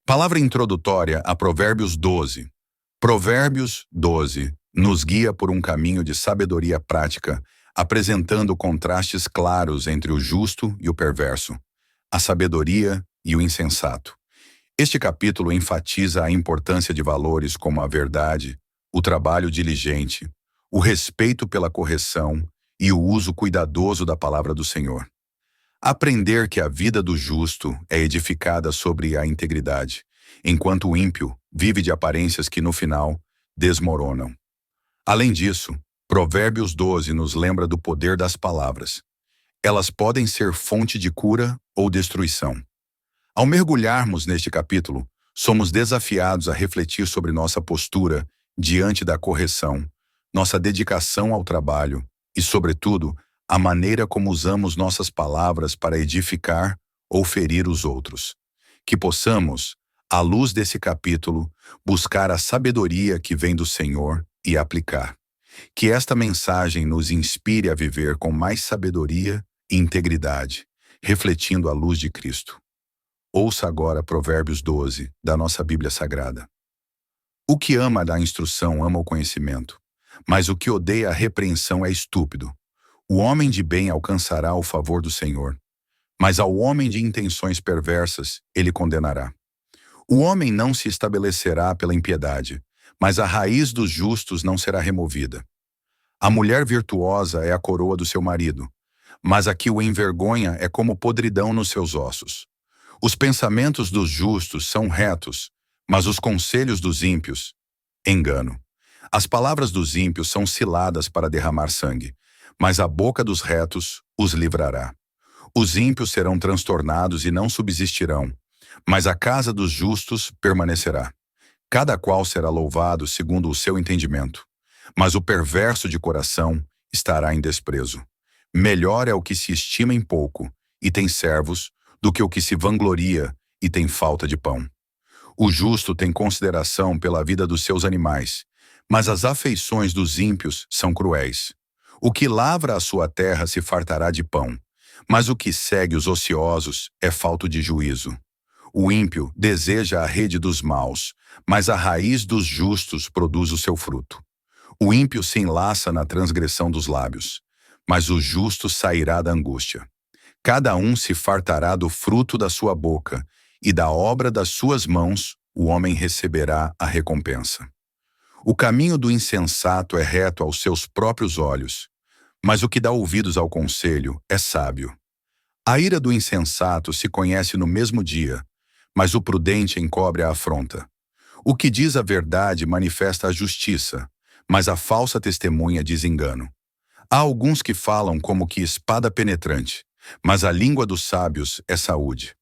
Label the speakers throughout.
Speaker 1: Palavra introdutória a Provérbios 12. Provérbios 12 nos guia por um caminho de sabedoria prática, apresentando contrastes claros entre o justo e o perverso, a sabedoria e o insensato. Este capítulo enfatiza a importância de valores como a verdade, o trabalho diligente, o respeito pela correção e o uso cuidadoso da palavra do Senhor. Aprender que a vida do justo é edificada sobre a integridade, enquanto o ímpio vive de aparências que no final desmoronam. Além disso, Provérbios 12 nos lembra do poder das palavras. Elas podem ser fonte de cura ou destruição. Ao mergulharmos neste capítulo, somos desafiados a refletir sobre nossa postura diante da correção, nossa dedicação ao trabalho e, sobretudo, a maneira como usamos nossas palavras para edificar ou ferir os outros. Que possamos, à luz desse capítulo, buscar a sabedoria que vem do Senhor e aplicar. Que esta mensagem nos inspire a viver com mais sabedoria e integridade, refletindo a luz de Cristo. Ouça agora Provérbios 12, da nossa Bíblia Sagrada. O que ama a instrução ama o conhecimento, mas o que odeia a repreensão é estúpido. O homem de bem alcançará o favor do Senhor, mas ao homem de intenções perversas ele condenará. O homem não se estabelecerá pela impiedade, mas a raiz dos justos não será removida. A mulher virtuosa é a coroa do seu marido, mas a que o envergonha é como podridão nos seus ossos. Os pensamentos dos justos são retos, mas os conselhos dos ímpios, engano. As palavras dos ímpios são ciladas para derramar sangue, mas a boca dos retos os livrará. Os ímpios serão transtornados e não subsistirão, mas a casa dos justos permanecerá. Cada qual será louvado segundo o seu entendimento, mas o perverso de coração estará em desprezo. Melhor é o que se estima em pouco e tem servos, do que o que se vangloria e tem falta de pão. O justo tem consideração pela vida dos seus animais, mas as afeições dos ímpios são cruéis. O que lavra a sua terra se fartará de pão, mas o que segue os ociosos é falto de juízo. O ímpio deseja a rede dos maus, mas a raiz dos justos produz o seu fruto. O ímpio se enlaça na transgressão dos lábios, mas o justo sairá da angústia. Cada um se fartará do fruto da sua boca, e da obra das suas mãos o homem receberá a recompensa. O caminho do insensato é reto aos seus próprios olhos, mas o que dá ouvidos ao conselho é sábio. A ira do insensato se conhece no mesmo dia, mas o prudente encobre a afronta. O que diz a verdade manifesta a justiça, mas a falsa testemunha diz engano. Há alguns que falam como que espada penetrante, mas a língua dos sábios é saúde.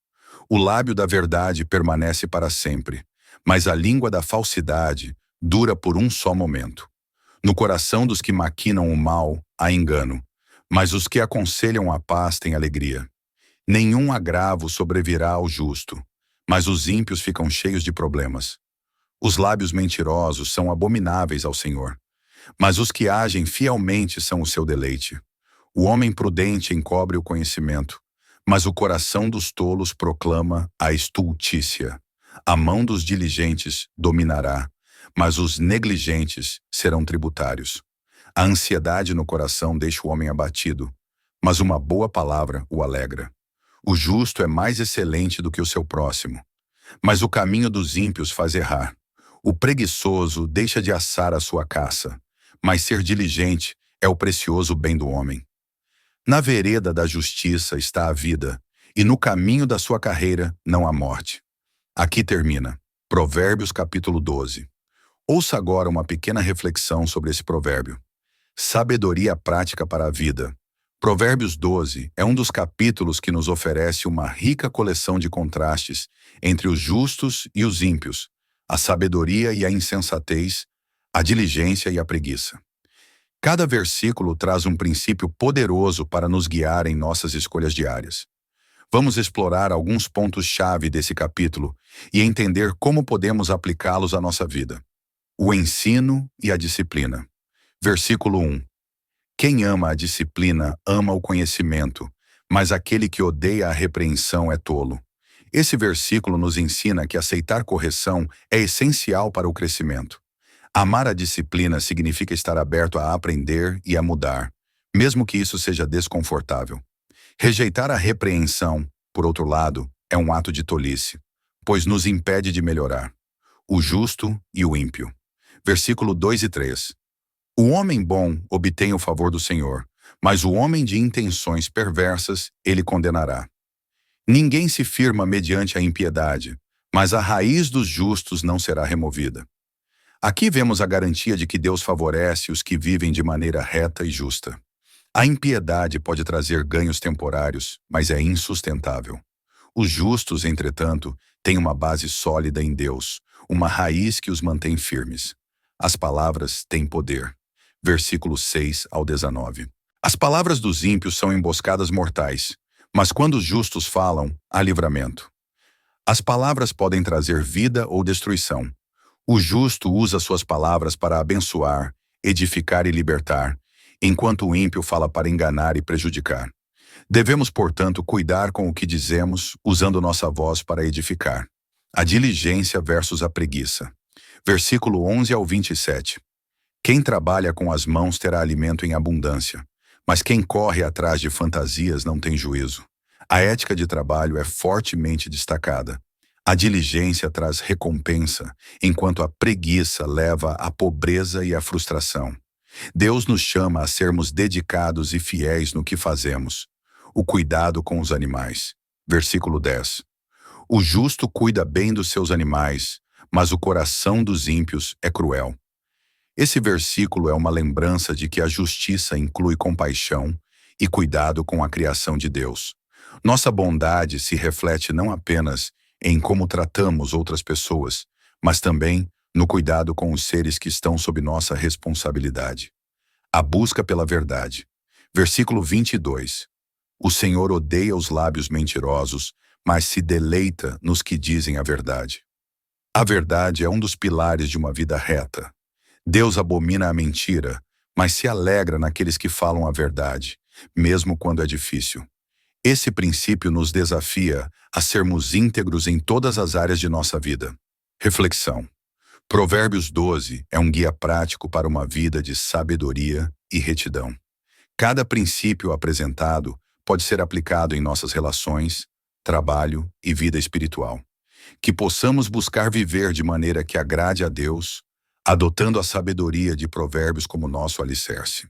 Speaker 1: O lábio da verdade permanece para sempre, mas a língua da falsidade dura por um só momento. No coração dos que maquinam o mal há engano, mas os que aconselham a paz têm alegria. Nenhum agravo sobrevirá ao justo, mas os ímpios ficam cheios de problemas. Os lábios mentirosos são abomináveis ao Senhor, mas os que agem fielmente são o seu deleite. O homem prudente encobre o conhecimento, mas o coração dos tolos proclama a estultícia. A mão dos diligentes dominará, mas os negligentes serão tributários. A ansiedade no coração deixa o homem abatido, mas uma boa palavra o alegra. O justo é mais excelente do que o seu próximo, mas o caminho dos ímpios faz errar. O preguiçoso deixa de assar a sua caça, mas ser diligente é o precioso bem do homem. Na vereda da justiça está a vida, e no caminho da sua carreira não há morte. Aqui termina Provérbios capítulo 12. Ouça agora uma pequena reflexão sobre esse provérbio. Sabedoria prática para a vida. Provérbios 12 é um dos capítulos que nos oferece uma rica coleção de contrastes entre os justos e os ímpios, a sabedoria e a insensatez, a diligência e a preguiça. Cada versículo traz um princípio poderoso para nos guiar em nossas escolhas diárias. Vamos explorar alguns pontos-chave desse capítulo e entender como podemos aplicá-los à nossa vida. O ensino e a disciplina. Versículo 1. Quem ama a disciplina ama o conhecimento, mas aquele que odeia a repreensão é tolo. Esse versículo nos ensina que aceitar correção é essencial para o crescimento. Amar a disciplina significa estar aberto a aprender e a mudar, mesmo que isso seja desconfortável. Rejeitar a repreensão, por outro lado, é um ato de tolice, pois nos impede de melhorar. O justo e o ímpio. Versículo 2 e 3. O homem bom obtém o favor do Senhor, mas o homem de intenções perversas ele condenará. Ninguém se firma mediante a impiedade, mas a raiz dos justos não será removida. Aqui vemos a garantia de que Deus favorece os que vivem de maneira reta e justa. A impiedade pode trazer ganhos temporários, mas é insustentável. Os justos, entretanto, têm uma base sólida em Deus, uma raiz que os mantém firmes. As palavras têm poder. Versículos 6 ao 19. As palavras dos ímpios são emboscadas mortais, mas quando os justos falam, há livramento. As palavras podem trazer vida ou destruição. O justo usa suas palavras para abençoar, edificar e libertar, enquanto o ímpio fala para enganar e prejudicar. Devemos, portanto, cuidar com o que dizemos, usando nossa voz para edificar. A diligência versus a preguiça. Versículo 11 ao 27. Quem trabalha com as mãos terá alimento em abundância, mas quem corre atrás de fantasias não tem juízo. A ética de trabalho é fortemente destacada. A diligência traz recompensa, enquanto a preguiça leva à pobreza e à frustração. Deus nos chama a sermos dedicados e fiéis no que fazemos. O cuidado com os animais. Versículo 10. O justo cuida bem dos seus animais, mas o coração dos ímpios é cruel. Esse versículo é uma lembrança de que a justiça inclui compaixão e cuidado com a criação de Deus. Nossa bondade se reflete não apenas em como tratamos outras pessoas, mas também no cuidado com os seres que estão sob nossa responsabilidade. A busca pela verdade. Versículo 22. O Senhor odeia os lábios mentirosos, mas se deleita nos que dizem a verdade. A verdade é um dos pilares de uma vida reta. Deus abomina a mentira, mas se alegra naqueles que falam a verdade, mesmo quando é difícil. Esse princípio nos desafia a sermos íntegros em todas as áreas de nossa vida. Reflexão. Provérbios 12 é um guia prático para uma vida de sabedoria e retidão. Cada princípio apresentado pode ser aplicado em nossas relações, trabalho e vida espiritual. Que possamos buscar viver de maneira que agrade a Deus, adotando a sabedoria de Provérbios como nosso alicerce.